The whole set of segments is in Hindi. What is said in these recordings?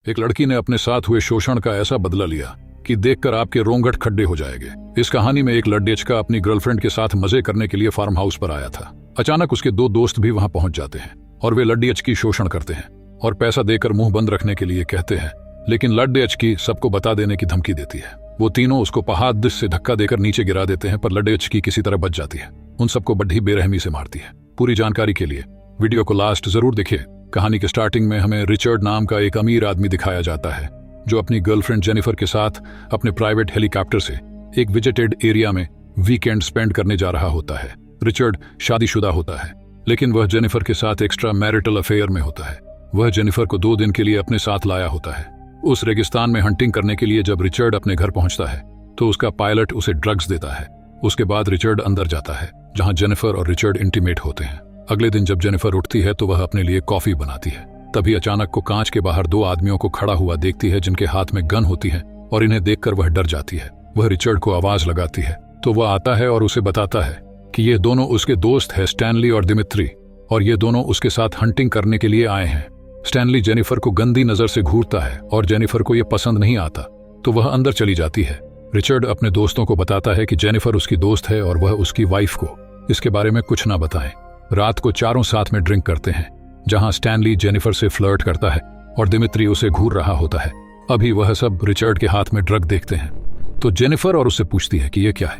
एक लड़की ने अपने साथ हुए शोषण का ऐसा बदला लिया कि देखकर आपके रोंगट खड्डे हो जाएंगे। इस कहानी में एक लड़ेचका अपनी गर्लफ्रेंड के साथ मजे करने के लिए फार्म हाउस पर आया था। अचानक उसके दो दोस्त भी वहां पहुंच जाते हैं और वे लड़ेचकी शोषण करते हैं और पैसा देकर मुंह बंद रखने के लिए कहते हैं, लेकिन लड़ेचकी सबको बता देने की धमकी देती है। वो तीनों उसको पहाड़ से धक्का देकर नीचे गिरा देते हैं, पर लड़ेचकी किसी तरह बच जाती है। उन सबको बड़ी बेरहमी से मारती है। पूरी जानकारी के लिए वीडियो को लास्ट जरूर देखिए। कहानी के स्टार्टिंग में हमें रिचर्ड नाम का एक अमीर आदमी दिखाया जाता है जो अपनी गर्लफ्रेंड जेनिफर के साथ अपने प्राइवेट हेलीकॉप्टर से एक विजिटेड एरिया में वीकेंड स्पेंड करने जा रहा होता है। रिचर्ड शादीशुदा होता है, लेकिन वह जेनिफर के साथ एक्स्ट्रा मैरिटल अफेयर में होता है। वह जेनिफर को 2 दिन के लिए अपने साथ लाया होता है। उस रेगिस्तान में हंटिंग करने के लिए जब रिचर्ड अपने घर पहुंचता है तो उसका पायलट उसे ड्रग्स देता है। उसके बाद रिचर्ड अंदर जाता है जहां जेनिफर और रिचर्ड इंटीमेट होते हैं। अगले दिन जब जेनिफर उठती है तो वह अपने लिए कॉफी बनाती है। तभी अचानक को कांच के बाहर 2 आदमियों को खड़ा हुआ देखती है जिनके हाथ में गन होती है और इन्हें देखकर वह डर जाती है। वह रिचर्ड को आवाज लगाती है तो वह आता है और उसे बताता है कि ये दोनों उसके दोस्त हैं, स्टैनली और दिमित्री, और ये दोनों उसके साथ हंटिंग करने के लिए आए हैं। स्टैनली जेनिफर को गंदी नजर से घूरता है और जेनिफर को यह पसंद नहीं आता तो वह अंदर चली जाती है। रिचर्ड अपने दोस्तों को बताता है कि जेनिफर उसकी दोस्त है और वह उसकी वाइफ को इसके बारे में कुछ ना बताएं। रात को चारों साथ में ड्रिंक करते हैं जहां स्टैनली जेनिफर से फ्लर्ट करता है और दिमित्री उसे घूर रहा होता है। अभी वह सब रिचर्ड के हाथ में ड्रग देखते हैं तो जेनिफर और उससे पूछती है कि यह क्या है।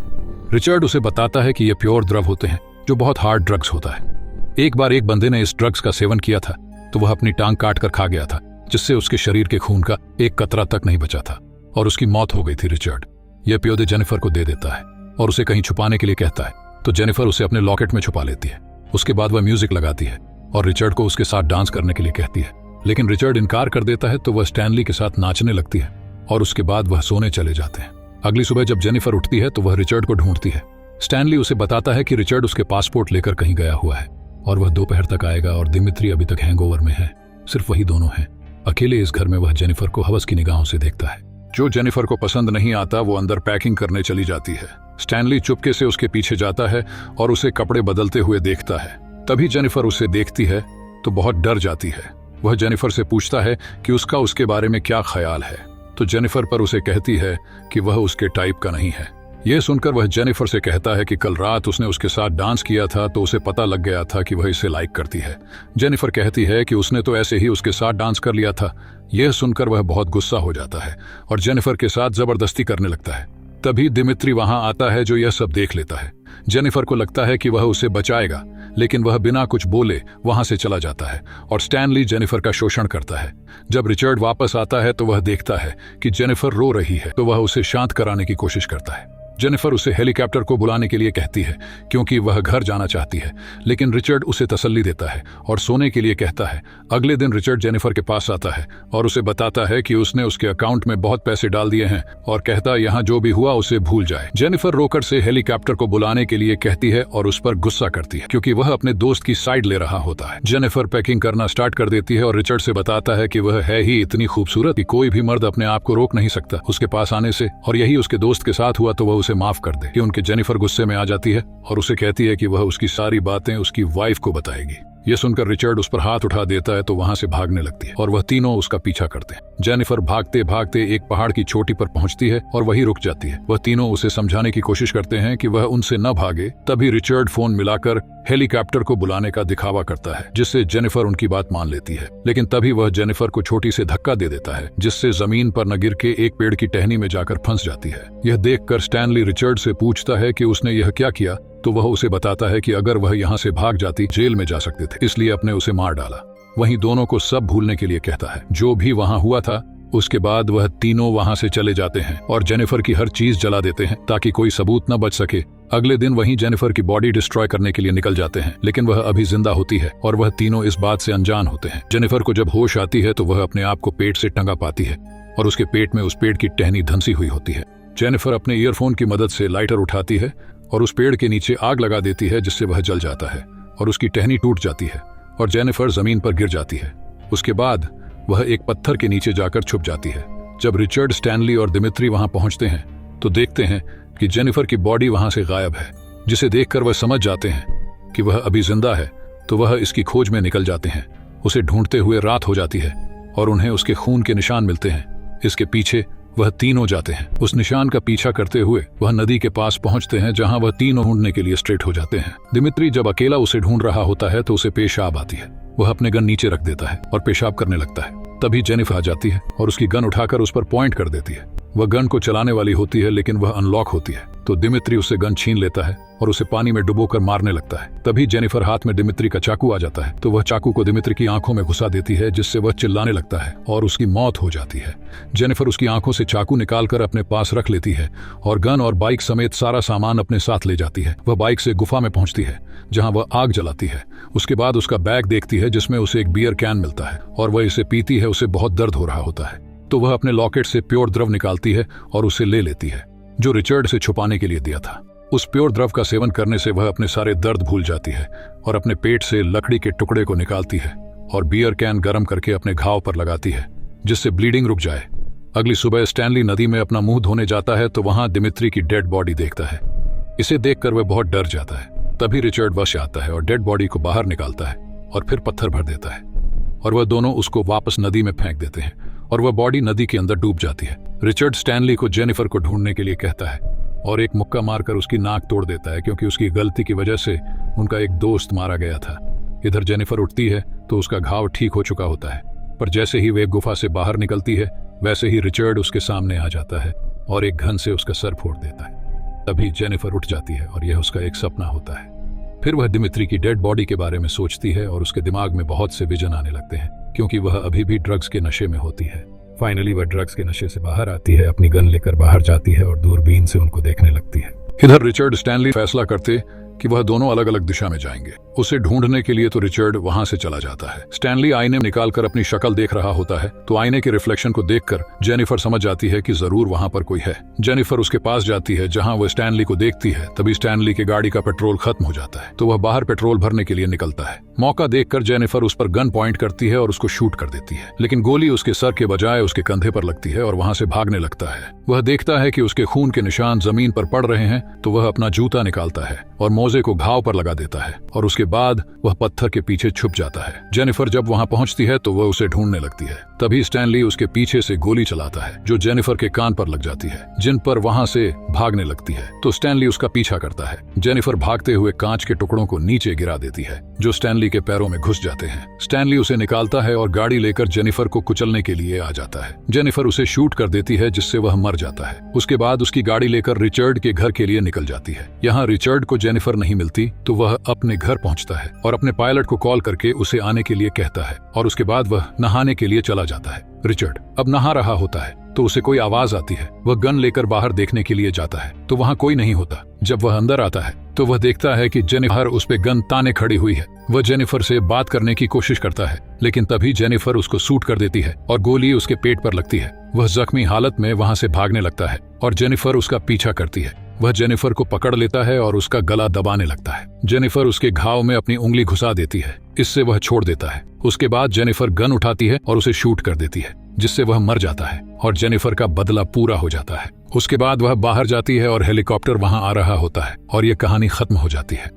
रिचर्ड उसे बताता है कि यह प्योर द्रव होते हैं जो बहुत हार्ड ड्रग्स होता है। एक बार एक बंदे ने इस ड्रग्स का सेवन किया था तो वह अपनी टांग काट कर खा गया था, जिससे उसके शरीर के खून का एक कतरा तक नहीं बचा था और उसकी मौत हो गई थी। रिचर्ड यह प्योदे जेनिफर को दे देता है और उसे कहीं छुपाने के लिए कहता है तो जेनिफर उसे अपने लॉकेट में छुपा लेती है। उसके बाद वह म्यूजिक लगाती है और रिचर्ड को उसके साथ डांस करने के लिए कहती है, लेकिन रिचर्ड इनकार कर देता है तो वह स्टैनली के साथ नाचने लगती है और उसके बाद वह सोने चले जाते हैं। अगली सुबह जब जेनिफर उठती है तो वह रिचर्ड को ढूंढती है। स्टैनली उसे बताता है कि रिचर्ड उसके पासपोर्ट लेकर कहीं गया हुआ है और वह दोपहर तक आएगा और दिमित्री अभी तक हैंगओवर में है। सिर्फ वही दोनों हैं अकेले इस घर में। वह जेनिफर को हवस की निगाहों से देखता है। जो जेनिफर को पसंद नहीं आता वो अंदर पैकिंग करने चली जाती है। स्टैनली चुपके से उसके पीछे जाता है और उसे कपड़े बदलते हुए देखता है। तभी जेनिफर उसे देखती है तो बहुत डर जाती है। वह जेनिफर से पूछता है कि उसका उसके बारे में क्या ख्याल है तो जेनिफर पर उसे कहती है कि वह उसके टाइप का नहीं है। यह सुनकर वह जेनिफर से कहता है कि कल रात उसने उसके साथ डांस किया था तो उसे पता लग गया था कि वह इसे लाइक करती है। जेनिफर कहती है कि उसने तो ऐसे ही उसके साथ डांस कर लिया था। यह सुनकर वह बहुत गुस्सा हो जाता है और जेनिफर के साथ जबरदस्ती करने लगता है। तभी दिमित्री वहां आता है जो यह सब देख लेता है। जेनिफर को लगता है कि वह उसे बचाएगा, लेकिन वह बिना कुछ बोले वहां से चला जाता है और स्टैनली जेनिफर का शोषण करता है। जब रिचर्ड वापस आता है तो वह देखता है कि जेनिफर रो रही है तो वह उसे शांत कराने की कोशिश करता है। जेनिफर उसे हेलीकॉप्टर को बुलाने के लिए कहती है क्योंकि वह घर जाना चाहती है, लेकिन रिचर्ड उसे तसल्ली देता है और सोने के लिए कहता है। अगले दिन रिचर्ड जेनिफर के पास आता है और उसे बताता है कि उसने उसके अकाउंट में बहुत पैसे डाल दिए हैं और कहता है यहाँ जो भी हुआ उसे भूल जाए। जेनिफर रोकर से हेलीकॉप्टर को बुलाने के लिए कहती है और उस पर गुस्सा करती है क्योंकि वह अपने दोस्त की साइड ले रहा होता है। जेनिफर पैकिंग करना स्टार्ट कर देती है और रिचर्ड से बताता है कि वह है ही इतनी खूबसूरत कि कोई भी मर्द अपने आप को रोक नहीं सकता उसके पास आने से, और यही उसके दोस्त के साथ हुआ तो वह उसे माफ कर दे। कि उनके जेनिफर गुस्से में आ जाती है और उसे कहती है कि वह उसकी सारी बातें उसकी वाइफ को बताएगी। यह सुनकर रिचर्ड उस पर हाथ उठा देता है तो वहां से भागने लगती है और वह तीनों उसका पीछा करते हैं। जेनिफर भागते भागते एक पहाड़ की चोटी पर पहुंचती है और वहीं रुक जाती है। वह तीनों उसे समझाने की कोशिश करते हैं कि वह उनसे न भागे। तभी रिचर्ड फोन मिलाकर हेलीकॉप्टर को बुलाने का दिखावा करता है जिससे जेनिफर उनकी बात मान लेती है, लेकिन तभी वह जेनिफर को छोटी से धक्का दे देता है जिससे जमीन पर न गिर के एक पेड़ की टहनी में जाकर फंस जाती है। यह देखकर स्टैनली रिचर्ड से पूछता है कि उसने यह क्या किया तो वह उसे बताता है कि अगर वह यहाँ से भाग जाती जेल में जा सकते थे, इसलिए अपने उसे मार डाला। वहीं दोनों को सब भूलने के लिए कहता है जो भी वहां हुआ था। उसके बाद वह तीनों वहां से चले जाते हैं और जेनिफर की हर चीज जला देते हैं ताकि कोई सबूत न बच सके। अगले दिन वहीं जेनिफर की बॉडी डिस्ट्रॉय करने के लिए निकल जाते हैं, लेकिन वह अभी जिंदा होती है और वह तीनों इस बात से अनजान होते हैं। जेनिफर को जब होश आती है तो वह अपने आप को पेट से टंगा पाती है और उसके पेट में उस पेड़ की टहनी धंसी हुई होती है। जेनिफर अपने ईयरफोन की मदद से लाइटर उठाती है और उस पेड़ के नीचे आग लगा देती है जिससे वह जल जाता है और उसकी टहनी टूट जाती है और जेनिफर जमीन पर गिर जाती है। उसके बाद वह एक पत्थर के नीचे जाकर छुप जाती है। जब रिचर्ड, स्टैनली और दिमित्री वहां पहुंचते हैं तो देखते हैं कि जेनिफर की बॉडी वहां से गायब है, जिसे देखकर वह समझ जाते हैं कि वह अभी जिंदा है तो वह इसकी खोज में निकल जाते हैं। उसे ढूंढते हुए रात हो जाती है और उन्हें उसके खून के निशान मिलते हैं। इसके पीछे वह तीनों जाते हैं। उस निशान का पीछा करते हुए वह नदी के पास पहुंचते हैं, जहां वह तीनों ढूंढने के लिए स्ट्रेट हो जाते हैं। दिमित्री जब अकेला उसे ढूंढ रहा होता है तो उसे पेशाब आती है। वह अपने गन नीचे रख देता है और पेशाब करने लगता है। तभी जेनिफर आ जाती है और उसकी गन उठाकर उस पर पॉइंट कर देती है। वह गन को चलाने वाली होती है, लेकिन वह अनलॉक होती है, तो दिमित्री उससे गन छीन लेता है और उसे पानी में डुबोकर मारने लगता है। तभी जेनिफर हाथ में दिमित्री का चाकू आ जाता है, तो वह चाकू को दिमित्री की आंखों में घुसा देती है, जिससे वह चिल्लाने लगता है और उसकी मौत हो जाती है। जेनिफर उसकी आंखों से चाकू निकालकर अपने पास रख लेती है और गन और बाइक समेत सारा सामान अपने साथ ले जाती है। वह बाइक से गुफा में पहुंचती है, जहां वह आग जलाती है। उसके बाद उसका बैग देखती है, जिसमें उसे एक बियर कैन मिलता है और वह इसे पीती है। उसे बहुत दर्द हो रहा होता है, तो वह अपने लॉकेट से प्योर द्रव निकालती है और उसे ले लेती है, जो रिचर्ड से छुपाने के लिए दिया था। उस प्योर द्रव का सेवन करने से वह अपने सारे दर्द भूल जाती है और अपने पेट से लकड़ी के टुकड़े को निकालती है और बियर कैन गर्म करके अपने घाव पर लगाती है, जिससे ब्लीडिंग रुक जाए। अगली सुबह स्टैनली नदी में अपना मुंह धोने जाता है, तो वहां दिमित्री की डेड बॉडी देखता है। इसे देखकर वह बहुत डर जाता है। तभी रिचर्ड वश आता है और डेड बॉडी को बाहर निकालता है और फिर पत्थर भर देता है और वह दोनों उसको वापस नदी में फेंक देते हैं और वह बॉडी नदी के अंदर डूब जाती है। रिचर्ड स्टैनली को जेनिफर को ढूंढने के लिए कहता है और एक मुक्का मारकर उसकी नाक तोड़ देता है, क्योंकि उसकी गलती की वजह से उनका एक दोस्त मारा गया था। इधर जेनिफर उठती है तो उसका घाव ठीक हो चुका होता है, पर जैसे ही वे गुफा से बाहर निकलती है, वैसे ही रिचर्ड उसके सामने आ जाता है और एक घन से उसका सर फोड़ देता है। तभी जेनिफर उठ जाती है और यह उसका एक सपना होता है। फिर वह दिमित्री की डेड बॉडी के बारे में सोचती है और उसके दिमाग में बहुत से विजन आने लगते हैं, क्योंकि वह अभी भी ड्रग्स के नशे में होती है। फाइनली वह ड्रग्स के नशे से बाहर आती है, अपनी गन लेकर बाहर जाती है और दूरबीन से उनको देखने लगती है। इधर रिचर्ड स्टैनली फैसला करते कि वह दोनों अलग अलग दिशा में जाएंगे। उसे ढूंढने के लिए तो रिचर्ड वहां से चला जाता है। स्टैनली आईने निकालकर अपनी शक्ल देख रहा होता है, तो आईने के रिफ्लेक्शन को देखकर जेनिफर समझ जाती है कि जरूर वहां पर कोई है। जेनिफर उसके पास जाती है, जहां वह स्टैनली को देखती है। तभी स्टैनली के गाड़ी का पेट्रोल खत्म हो जाता है, तो वह बाहर पेट्रोल भरने के लिए निकलता है। मौका देखकर जेनिफर उस पर गन पॉइंट करती है और उसको शूट कर देती है, लेकिन गोली उसके सर के बजाय उसके कंधे पर लगती है और वहां से भागने लगता है। वह देखता है कि उसके खून के निशान जमीन पर पड़ रहे हैं, तो वह अपना जूता निकालता है और मोजे को घाव पर लगा देता है और उसके बाद वह पत्थर के पीछे छुप जाता है। जेनिफर जब वहां पहुंचती है तो वह उसे ढूंढने लगती है। तभी स्टैनली उसके पीछे से गोली चलाता है, जो जेनिफर के कान पर लग जाती है, जिन पर वहां से भागने लगती है। तो स्टैनली उसका पीछा करता है। जेनिफर भागते हुए कांच के टुकड़ों को नीचे गिरा देती है, जो स्टैनली के पैरों में घुस जाते हैं। स्टैनली उसे निकालता है और गाड़ी लेकर जेनिफर को कुचलने के लिए आ जाता है। जेनिफर उसे शूट कर देती है, जिससे वह मर जाता है। उसके बाद उसकी गाड़ी लेकर रिचर्ड के घर के लिए निकल जाती है। यहाँ रिचर्ड को जेनिफर नहीं मिलती, तो वह अपने घर पहुंचता है और अपने पायलट को कॉल करके उसे आने के लिए कहता है और उसके बाद वह नहाने के लिए चला जाता है। रिचर्ड अब नहा रहा होता है, तो उसे कोई आवाज आती है। वह गन लेकर बाहर देखने के लिए जाता है, तो वहां कोई नहीं होता। जब वह अंदर आता है तो वह देखता है कि जेनिफर उस पे गन ताने खड़ी हुई है। वह जेनिफर से बात करने की कोशिश करता है, लेकिन तभी जेनिफर उसको शूट कर देती है और गोली उसके पेट पर लगती है। वह जख्मी हालत में वहां से भागने लगता है और जेनिफर उसका पीछा करती है। वह जेनिफर को पकड़ लेता है और उसका गला दबाने लगता है। जेनिफर उसके घाव में अपनी उंगली घुसा देती है, इससे वह छोड़ देता है। उसके बाद जेनिफर गन उठाती है और उसे शूट कर देती है, जिससे वह मर जाता है और जेनिफर का बदला पूरा हो जाता है। उसके बाद वह बाहर जाती है और हेलीकॉप्टर वहां आ रहा होता है और यह कहानी खत्म हो जाती है।